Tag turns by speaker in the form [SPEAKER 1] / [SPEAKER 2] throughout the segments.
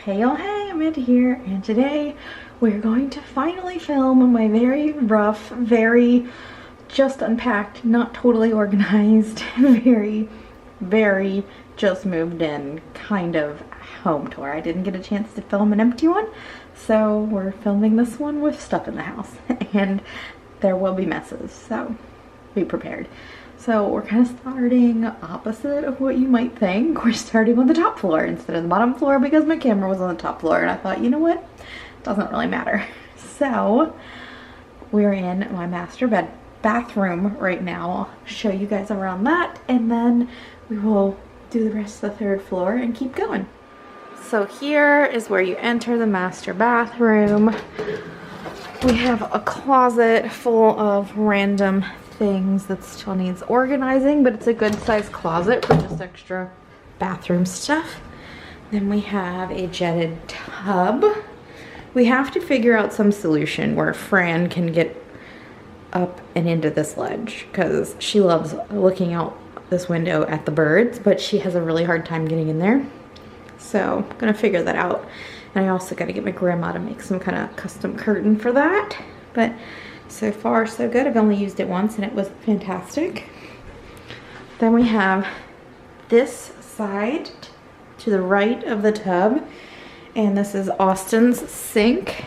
[SPEAKER 1] Hey y'all, hey, Amanda here, and today we're going to finally film my very rough, very just unpacked, not totally organized, very just moved in kind of home tour. I didn't get a chance to film an empty one, so we're filming this one with stuff in the house, and there will be messes, so be prepared. So we're kind of starting opposite of what you might think. We're starting on the top floor instead of the bottom floor because my camera was on the top floor and I thought, you know what, doesn't really matter. So we're in my master bathroom right now. I'll show you guys around that and then we will do the rest of the third floor and keep going. So here is where you enter the master bathroom. We have a closet full of random things that still needs organizing, but it's a good sized closet for just extra bathroom stuff. Then we have a jetted tub. We have to figure out some solution where Fran can get up and into this ledge because she loves looking out this window at the birds, but she has a really hard time getting in there. So I'm gonna figure that out. And I also got to get my grandma to make some kind of custom curtain for that. But so far so good. I've only used it once and it was fantastic. Then we have this side to the right of the tub, and this is Austin's sink,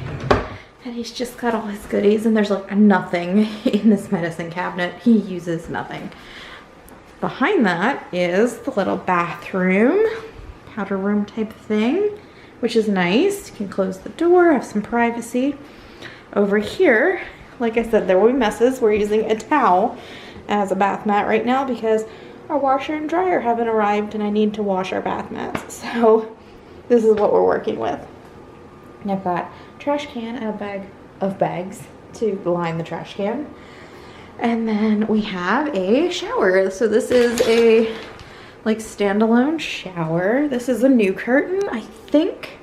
[SPEAKER 1] and he's just got all his goodies, and there's like nothing in this medicine cabinet. He uses nothing. Behind that is the little bathroom, powder room type thing, which is nice. You can close the door, have some privacy. Over here, like I said, there will be messes. We're using a towel as a bath mat right now because our washer and dryer haven't arrived and I need to wash our bath mats. So this is what we're working with. And I've got a trash can and a bag of bags to line the trash can. And then we have a shower. So this is a like standalone shower. This is a new curtain. I think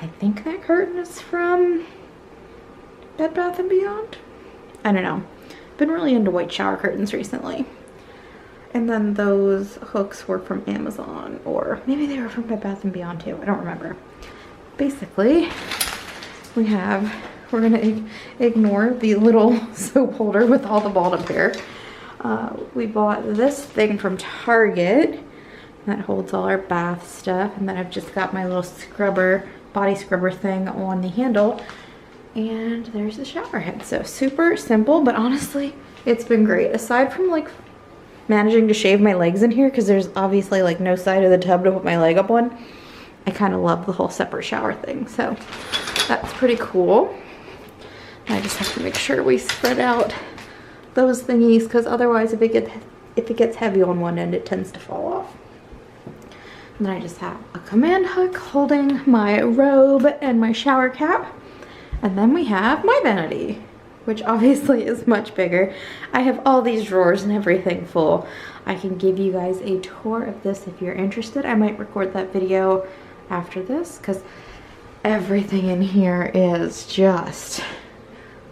[SPEAKER 1] that curtain is from Bed Bath & Beyond? I don't know. Been really into white shower curtains recently. And then those hooks were from Amazon, or maybe they were from Bed Bath & Beyond too. I don't remember. Basically, we're gonna ignore the little soap holder with all the balled up hair. We bought this thing from Target that holds all our bath stuff, and then I've just got my little scrubber, body scrubber thing on the handle. And there's the shower head. So super simple, but honestly, it's been great. Aside from like managing to shave my legs in here, because there's obviously like no side of the tub to put my leg up on, I kind of love the whole separate shower thing. So that's pretty cool. I just have to make sure we spread out those thingies, because otherwise if it gets heavy on one end, it tends to fall off. And then I just have a command hook holding my robe and my shower cap. And then we have my vanity, which obviously is much bigger. I have all these drawers and everything full. I can give you guys a tour of this if you're interested. I might record that video after this because everything in here is just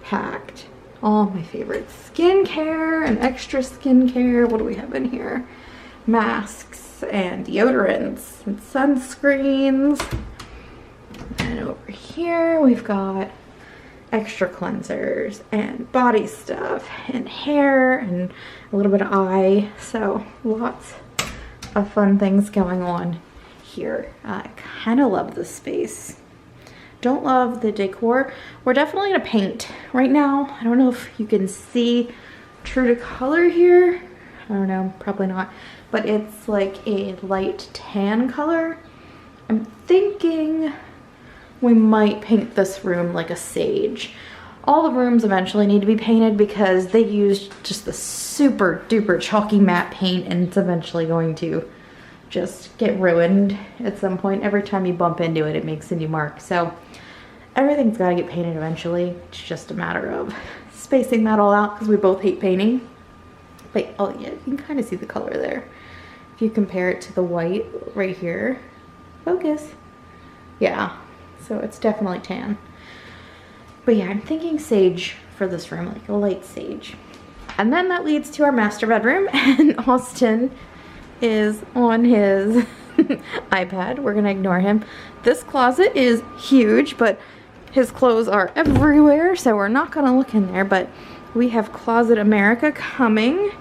[SPEAKER 1] packed. All my favorite skincare and extra skincare. What do we have in here? Masks and deodorants and sunscreens. And over here we've got extra cleansers and body stuff and hair and a little bit of eye. So lots of fun things going on here. I kind of love this space. Don't love the decor. We're definitely gonna paint right now. I don't know if you can see true to color here. I don't know, probably not. But it's like a light tan color. I'm thinking we might paint this room like a sage. All the rooms eventually need to be painted because they used just the super duper chalky matte paint and it's eventually going to just get ruined at some point. Every time you bump into it, it makes a new mark. So everything's gotta get painted eventually. It's just a matter of spacing that all out because we both hate painting. But oh yeah, you can kind of see the color there. If you compare it to the white right here, focus. Yeah. So it's definitely tan. But yeah, I'm thinking sage for this room, like a light sage. And then that leads to our master bedroom, and Austin is on his iPad. We're gonna ignore him. This closet is huge, but his clothes are everywhere, so we're not gonna look in there, but we have Closet America coming,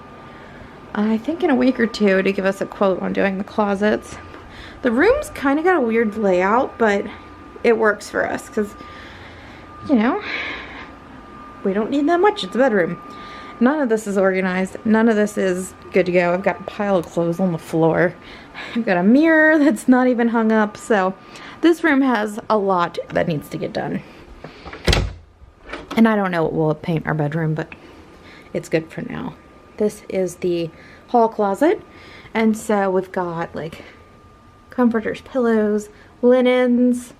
[SPEAKER 1] I think in a week or two, to give us a quote on doing the closets. The room's kind of got a weird layout, but it works for us, because, you know, we don't need that much. It's a bedroom. None of this is organized. None of this is good to go. I've got a pile of clothes on the floor. I've got a mirror that's not even hung up. So this room has a lot that needs to get done. And I don't know what we'll paint our bedroom, but it's good for now. This is the hall closet. And so we've got like comforters, pillows, linens,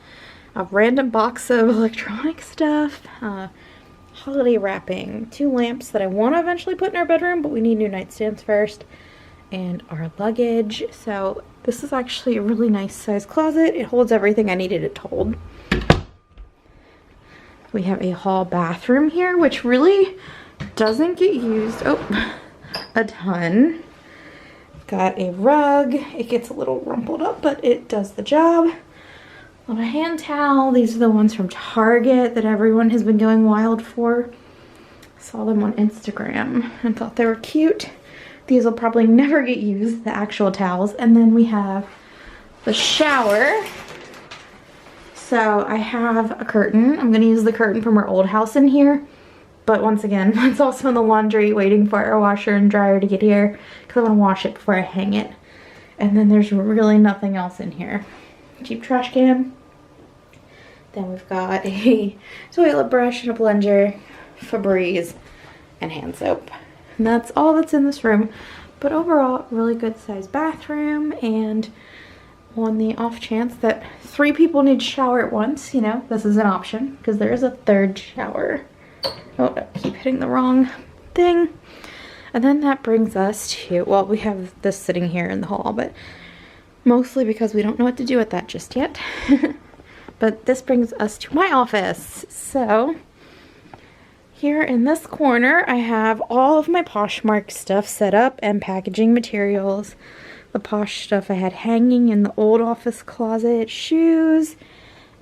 [SPEAKER 1] a random box of electronic stuff, holiday wrapping, 2 lamps that I want to eventually put in our bedroom, but we need new nightstands first, and our luggage. So this is actually a really nice size closet. It holds everything I needed it to hold. We have a hall bathroom here, which really doesn't get used a ton. Got a rug. It gets a little rumpled up, but it does the job. A hand towel. These are the ones from Target that everyone has been going wild for. Saw them on Instagram and thought they were cute. These will probably never get used, the actual towels. And then we have the shower. So I have a curtain. I'm going to use the curtain from our old house in here. But once again, it's also in the laundry waiting for our washer and dryer to get here, because I want to wash it before I hang it. And then there's really nothing else in here. Cheap trash can. Then we've got a toilet brush and a plunger, Febreze, and hand soap. And that's all that's in this room. But overall, really good sized bathroom. And on the off chance that 3 people need to shower at once, you know, this is an option, because there is a 3rd shower. Oh, I keep hitting the wrong thing. And then that brings us to, well, we have this sitting here in the hall, but mostly because we don't know what to do with that just yet. But this brings us to my office. So here in this corner, I have all of my Poshmark stuff set up and packaging materials. The Posh stuff I had hanging in the old office closet. Shoes.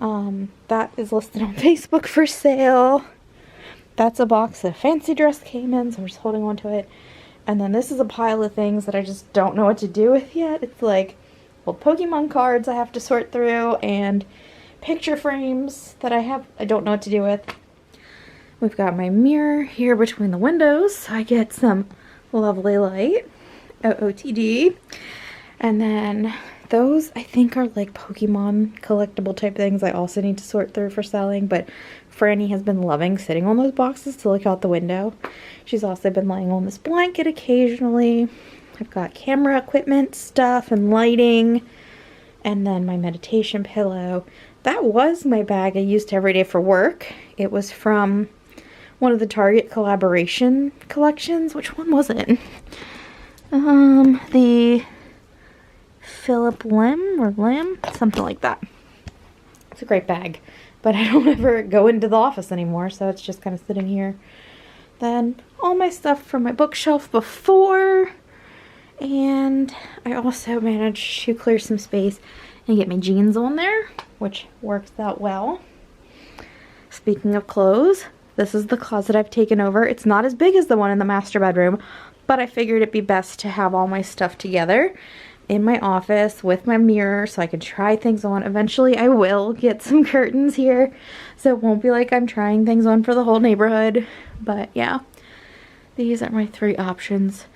[SPEAKER 1] That is listed on Facebook for sale. That's a box that Fancy Dress came in, so I'm just holding on to it. And then this is a pile of things that I just don't know what to do with yet. It's like old Pokemon cards I have to sort through, and picture frames that I don't know what to do with. We've got my mirror here between the windows, so I get some lovely light. OOTD. And then those I think are like Pokemon collectible type things I also need to sort through for selling, but Franny has been loving sitting on those boxes to look out the window. She's also been laying on this blanket occasionally. I've got camera equipment stuff and lighting, and then my meditation pillow. That was my bag I used every day for work. It was from one of the Target collaboration collections. Which one was it? The Philip Lim, something like that. It's a great bag, but I don't ever go into the office anymore, so it's just kind of sitting here. Then all my stuff from my bookshelf before, and I also managed to clear some space and get my jeans on there, which works out well. Speaking of clothes, this is the closet I've taken over. It's not as big as the one in the master bedroom, but I figured it'd be best to have all my stuff together in my office with my mirror so I can try things on. Eventually I will get some curtains here, so it won't be like I'm trying things on for the whole neighborhood. But yeah, these are my 3 options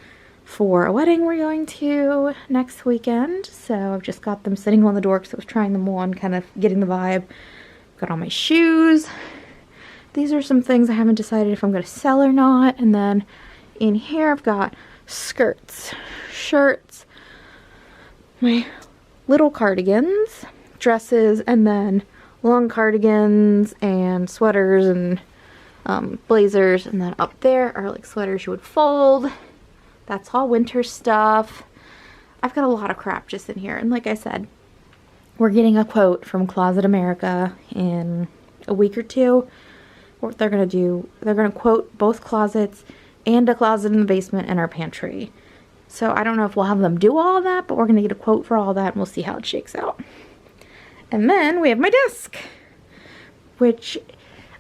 [SPEAKER 1] for a wedding we're going to next weekend. So I've just got them sitting on the door because I was trying them on, kind of getting the vibe. Got all my shoes. These are some things I haven't decided if I'm going to sell or not. And then in here I've got skirts, shirts, my little cardigans, dresses, and then long cardigans and sweaters and blazers. And then up there are like sweaters you would fold. That's all winter stuff. I've got a lot of crap just in here. And like I said, we're getting a quote from Closet America in a week or two. What they're going to do, they're going to quote both closets and a closet in the basement and our pantry. So I don't know if we'll have them do all of that, but we're going to get a quote for all of that and we'll see how it shakes out. And then we have my desk, which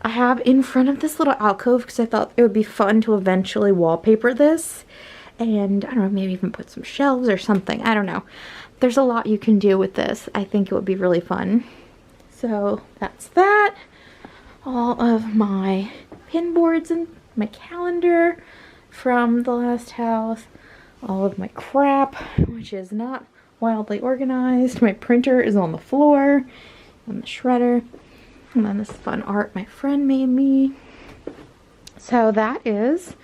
[SPEAKER 1] I have in front of this little alcove because I thought it would be fun to eventually wallpaper this. And I don't know, maybe even put some shelves or something. I don't know. There's a lot you can do with this. I think it would be really fun. So that's that. All of my pin boards and my calendar from the last house. All of my crap, which is not wildly organized. My printer is on the floor, and the shredder, and then this fun art my friend made me. So that is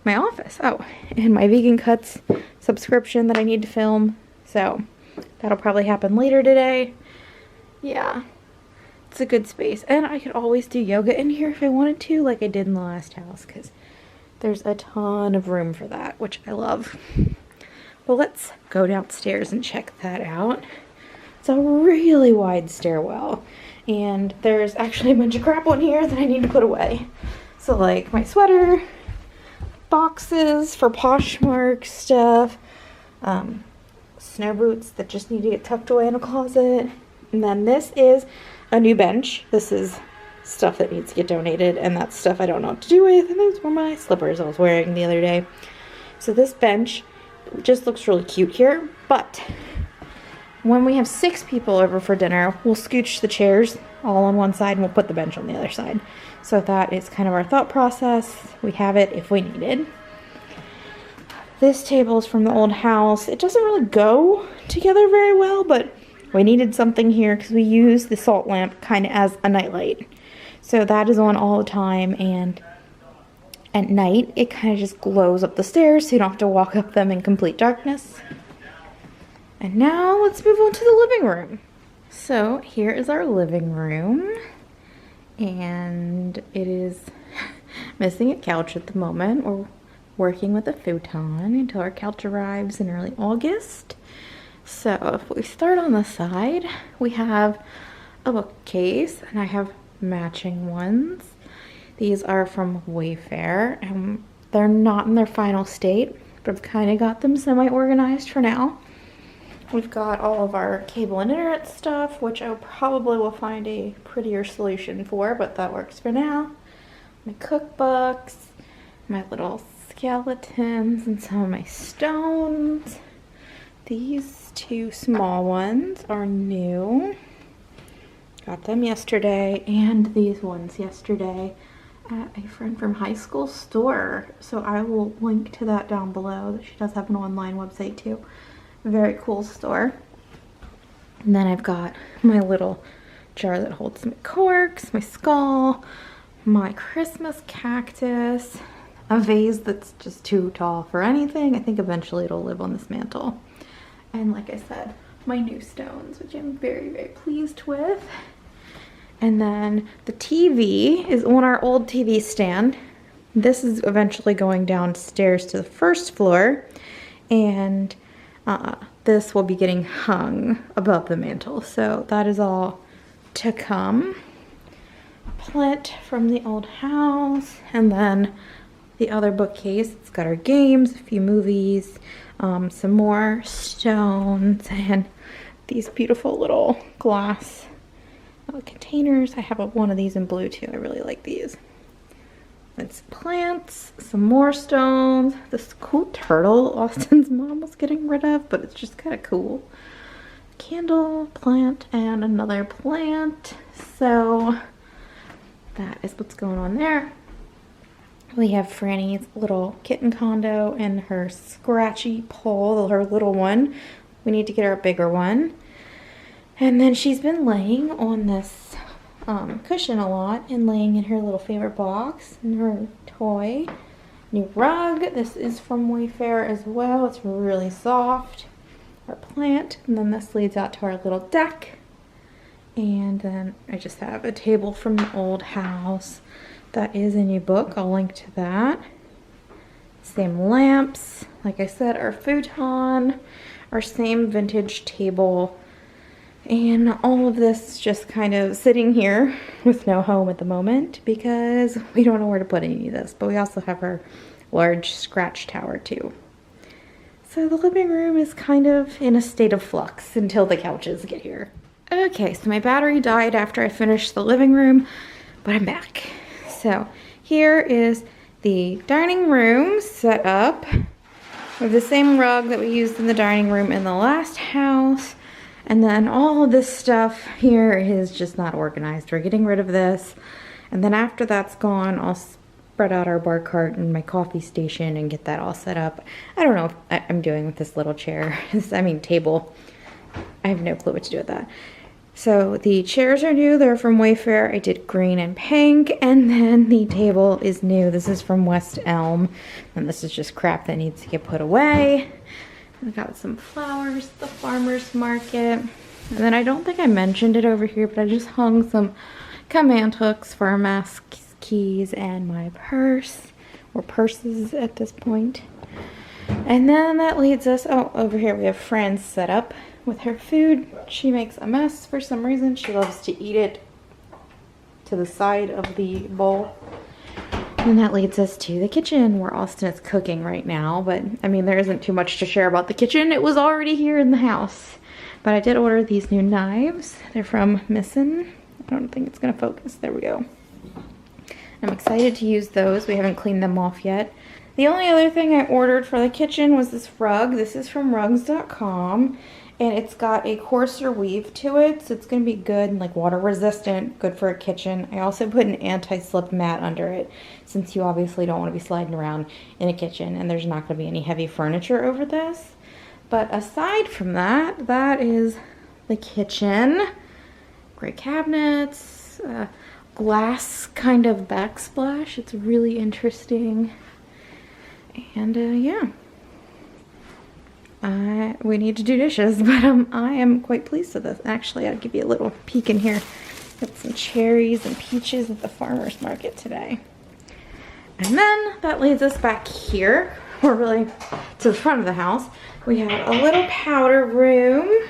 [SPEAKER 1] my office. Oh, and my Vegan Cuts subscription that I need to film. So that'll probably happen later today. Yeah, it's a good space. And I could always do yoga in here if I wanted to, like I did in the last house, because there's a ton of room for that, which I love. But let's go downstairs and check that out. It's a really wide stairwell, and there's actually a bunch of crap on here that I need to put away. So like my sweater, boxes for Poshmark stuff, snow boots that just need to get tucked away in a closet. And then this is a new bench. This is stuff that needs to get donated, and that's stuff I don't know what to do with. And those were my slippers I was wearing the other day. So this bench just looks really cute here, but when we have 6 people over for dinner, we'll scooch the chairs all on one side and we'll put the bench on the other side. So that is kind of our thought process. We have it if we need it. This table is from the old house. It doesn't really go together very well, but we needed something here because we use the salt lamp kind of as a nightlight. So that is on all the time, and at night it kind of just glows up the stairs so you don't have to walk up them in complete darkness. And now let's move on to the living room. So here is our living room, and it is missing a couch at the moment. We're working with a futon until our couch arrives in early August. So if we start on the side, we have a bookcase, and I have matching ones. These are from Wayfair, and they're not in their final state, but I've kind of got them semi-organized for now. We've got all of our cable and internet stuff, which I probably will find a prettier solution for, but that works for now. My cookbooks, my little skeletons, and some of my stones. These 2 small ones are new. Got them yesterday, and these ones yesterday at a friend from high school store. So I will link to that down below. She does have an online website too. Very cool store. And then I've got my little jar that holds my corks, my skull, my Christmas cactus, a vase that's just too tall for anything. I think eventually it'll live on this mantle. And like I said, my new stones, which I'm very, very pleased with. And then the TV is on our old TV stand. This is eventually going downstairs to the first floor, and this will be getting hung above the mantle. So that is all to come. A plant from the old house, and then the other bookcase. It's got our games, a few movies, some more stones, and these beautiful little glass containers. I have one of these in blue too. I really like these. It's plants, some more stones, this cool turtle Austin's mom was getting rid of, but it's just kind of cool. Candle, plant, and another plant. So that is what's going on there. We have Franny's little kitten condo and her scratchy pole, her little one. We need to get her a bigger one. And then she's been laying on this cushion a lot and laying in her little favorite box and her toy. New rug. This is from Wayfair as well. It's really soft. Our plant. And then this leads out to our little deck. And then I just have a table from the old house. That is a new book. I'll link to that. Same lamps. Like I said, our futon. Our same vintage table. And all of this just kind of sitting here with no home at the moment because we don't know where to put any of this. But we also have our large scratch tower too. So the living room is kind of in a state of flux until the couches get here. Okay, so my battery died after I finished the living room, but I'm back. So here is the dining room set up with the same rug that we used in the dining room in the last house. And then all of this stuff here is just not organized. We're getting rid of this. And then after that's gone, I'll spread out our bar cart and my coffee station and get that all set up. I don't know what I'm doing with this little chair. Table. I have no clue what to do with that. So the chairs are new. They're from Wayfair. I did green and pink. And then the table is new. This is from West Elm. And this is just crap that needs to get put away. I got some flowers at the farmer's market. And then I don't think I mentioned it over here, but I just hung some command hooks for masks, keys, and my purse. Or purses at this point. And then that leads us, oh, over here we have Fran set up with her food. She makes a mess for some reason. She loves to eat it to the side of the bowl. And that leads us to the kitchen where Austin is cooking right now. But I mean, there isn't too much to share about the kitchen. It was already here in the house. But I did order these new knives. They're from Missin. I don't think it's gonna focus. There we go. I'm excited to use those. We haven't cleaned them off yet. The only other thing I ordered for the kitchen was this rug. This is from rugs.com. And it's got a coarser weave to it, so it's going to be good and like water resistant, good for a kitchen. I also put an anti-slip mat under it, since you obviously don't want to be sliding around in a kitchen, and there's not going to be any heavy furniture over this. But aside from that, that is the kitchen. Great cabinets, glass kind of backsplash. It's really interesting. And yeah. We need to do dishes, but I am quite pleased with this. Actually, I'll give you a little peek in here. Got some cherries and peaches at the farmer's market today. And then that leads us back here, or really to the front of the house. We have a little powder room.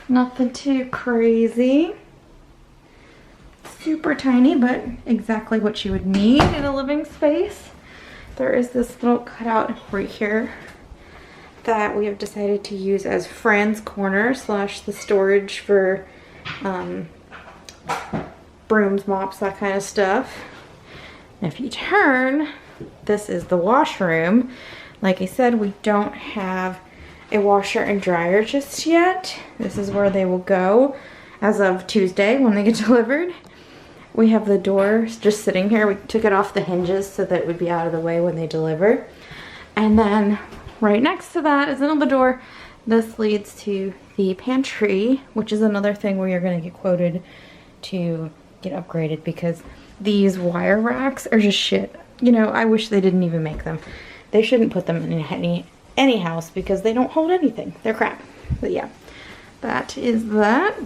[SPEAKER 1] Nothing too crazy. Super tiny, but exactly what you would need in a living space. There is this little cutout right here that we have decided to use as Fran's corner / the storage for brooms, mops, that kind of stuff. And if you turn, this is the washroom. Like I said, we don't have a washer and dryer just yet. This is where they will go as of Tuesday when they get delivered. We have the doors just sitting here. We took it off the hinges so that it would be out of the way when they deliver. And then right next to that is another door. This leads to the pantry, which is another thing where you're going to get quoted to get upgraded because these wire racks are just shit. You know, I wish they didn't even make them. They shouldn't put them in any house because they don't hold anything. They're crap. But yeah, that is that.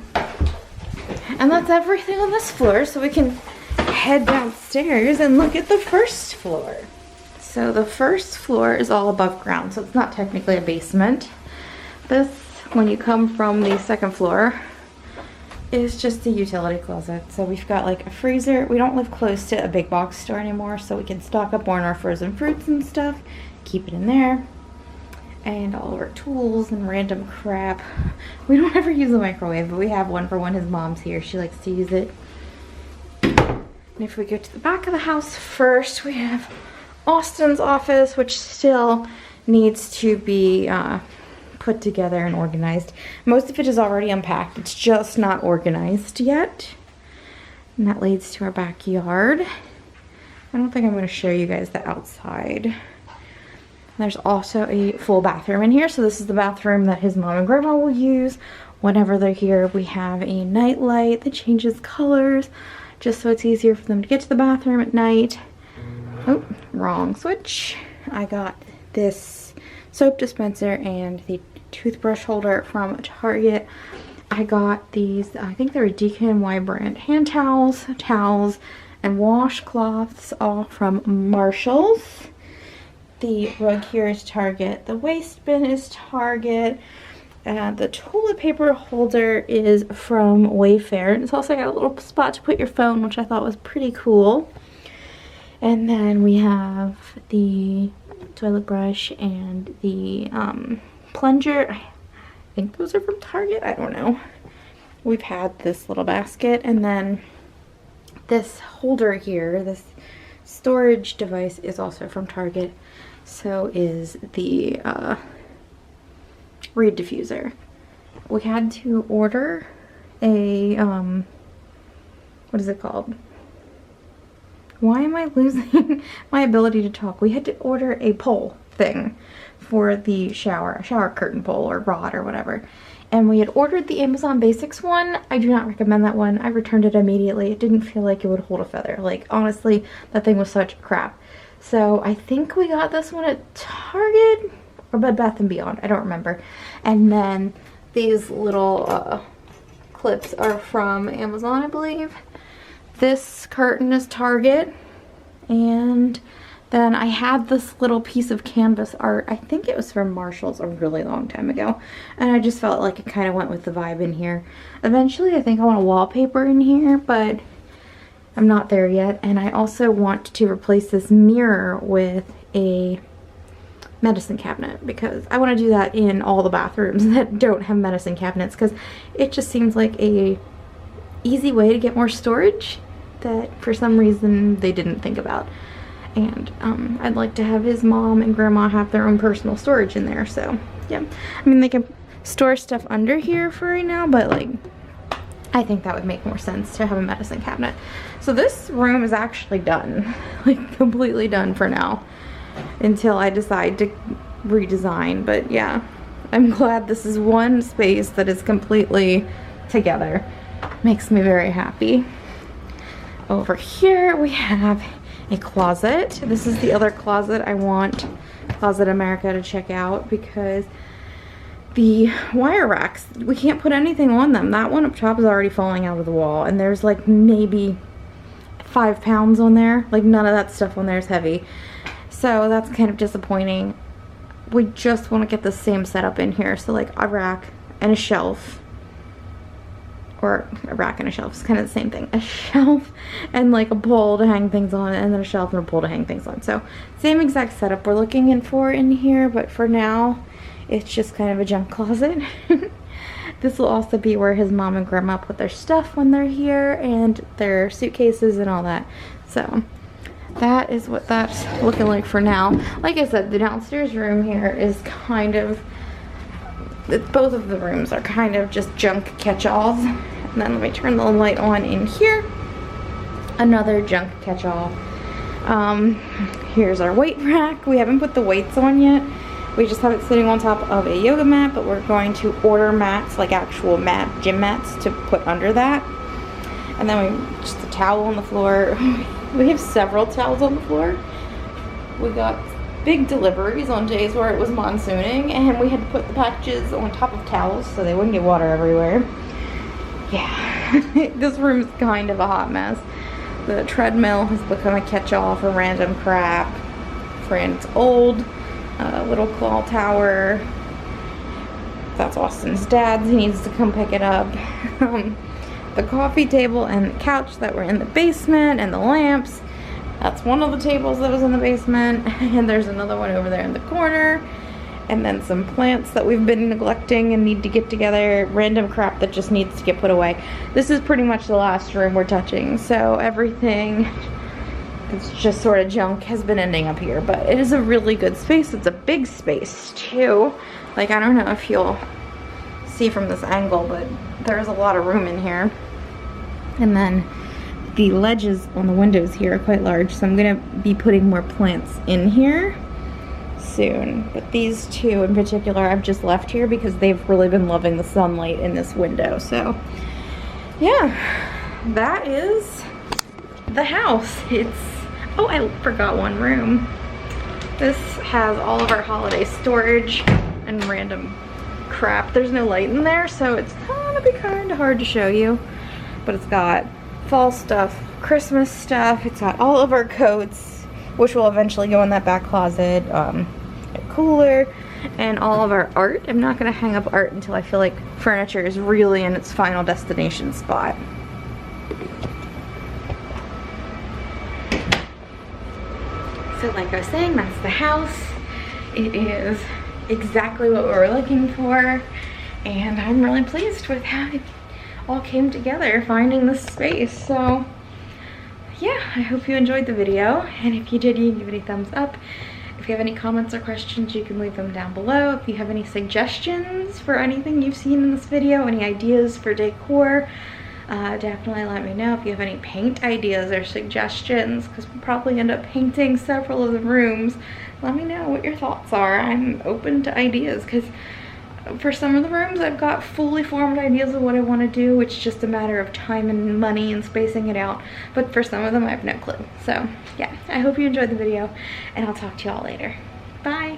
[SPEAKER 1] And that's everything on this floor, so we can head downstairs and look at the first floor. So the first floor is all above ground, so it's not technically a basement. This, when you come from the second floor, is just a utility closet. So we've got like a freezer. We don't live close to a big box store anymore, so we can stock up on our frozen fruits and stuff, keep it in there. And all of our tools and random crap. We don't ever use a microwave, but we have one for when his mom's here. She likes to use it. And if we go to the back of the house first, we have Austin's office, which still needs to be put together and organized. Most of it is already unpacked. It's just not organized yet. And that leads to our backyard. I don't think I'm going to show you guys the outside. There's also a full bathroom in here. So this is the bathroom that his mom and grandma will use whenever they're here. We have a night light that changes colors just so it's easier for them to get to the bathroom at night. Oh, wrong switch. I got this soap dispenser and the toothbrush holder from Target. I got these, I think they're DKNY brand hand towels, and washcloths, all from Marshall's. The rug here is Target. The waste bin is Target. The toilet paper holder is from Wayfair. And it's also got a little spot to put your phone, which I thought was pretty cool. And then we have the toilet brush and the plunger. I think those are from Target, I don't know. We've had this little basket, and then this holder here, this storage device, is also from Target. So is the reed diffuser. We had to order a, what is it called? Why am I losing my ability to talk? We had to order a pole thing for the shower, a shower curtain pole or rod or whatever. And we had ordered the Amazon Basics one. I do not recommend that one. I returned it immediately. It didn't feel like it would hold a feather. Like, honestly, that thing was such crap. So I think we got this one at Target or Bed Bath & Beyond. I don't remember. And then these little clips are from Amazon, I believe. This curtain is Target. And then I had this little piece of canvas art. I think it was from Marshall's a really long time ago. And I just felt like it kind of went with the vibe in here. Eventually, I think I want a wallpaper in here, but I'm not there yet. And I also want to replace this mirror with a medicine cabinet, because I want to do that in all the bathrooms that don't have medicine cabinets, because it just seems like a easy way to get more storage that for some reason they didn't think about. And I'd like to have his mom and grandma have their own personal storage in there. So yeah, I mean, they can store stuff under here for right now, but like, I think that would make more sense to have a medicine cabinet. So this room is actually done, like completely done for now, until I decide to redesign. But yeah, I'm glad this is one space that is completely together. Makes me very happy. Over here we have a closet. This is the other closet I want Closet America to check out, because the wire racks, we can't put anything on them. That one up top is already falling out of the wall, and there's like maybe 5 pounds on there. Like, none of that stuff on there is heavy. So that's kind of disappointing. We just want to get the same setup in here. So like a rack and a shelf, or a rack and a shelf is kind of the same thing. A shelf and like a pole to hang things on, and then a shelf and a pole to hang things on. So same exact setup we're looking in for in here, but for now it's just kind of a junk closet. This will also be where his mom and grandma put their stuff when they're here, and their suitcases and all that. So that is what that's looking like for now. Like I said, the downstairs room here is kind of, both of the rooms are kind of just junk catch-alls. And then let me turn the light on in here. Another junk catch-all. Here's our weight rack. We haven't put the weights on yet. We just have it sitting on top of a yoga mat, but we're going to order mats, like actual gym mats, to put under that. And then we just a towel on the floor. We have several towels on the floor. We got big deliveries on days where it was monsooning, and we had to put the packages on top of towels so they wouldn't get water everywhere. Yeah, this room is kind of a hot mess. The treadmill has become a catch-all for random crap. Friend's old little claw tower. That's Austin's dad's. He needs to come pick it up. The coffee table and the couch that were in the basement, and the lamps. That's one of the tables that was in the basement, and there's another one over there in the corner, and then some plants that we've been neglecting and need to get together, random crap that just needs to get put away. This is pretty much the last room we're touching, so everything that's just sort of junk has been ending up here, but it is a really good space. It's a big space too. Like, I don't know if you'll see from this angle, but there's a lot of room in here. And then the ledges on the windows here are quite large, so I'm gonna be putting more plants in here soon. But these two in particular I've just left here because they've really been loving the sunlight in this window. So yeah, that is the house. It's, oh, I forgot one room. This has all of our holiday storage and random crap. There's no light in there, so it's gonna be kind of hard to show you, but it's got fall stuff, Christmas stuff. It's got all of our coats, which will eventually go in that back closet, a cooler, and all of our art. I'm not gonna hang up art until I feel like furniture is really in its final destination spot. So like I was saying, that's the house. it is exactly what we were looking for, and I'm really pleased with how it all came together, finding this space. So yeah, I hope you enjoyed the video, and if you did, you can give it a thumbs up. If you have any comments or questions, you can leave them down below. If you have any suggestions for anything you've seen in this video, any ideas for decor, definitely let me know. If you have any paint ideas or suggestions, because we'll probably end up painting several of the rooms, let me know what your thoughts are. I'm open to ideas, because for some of the rooms I've got fully formed ideas of what I want to do. It's just a matter of time and money and spacing it out. But for some of them I have no clue. So yeah, I hope you enjoyed the video, and I'll talk to y'all later. Bye!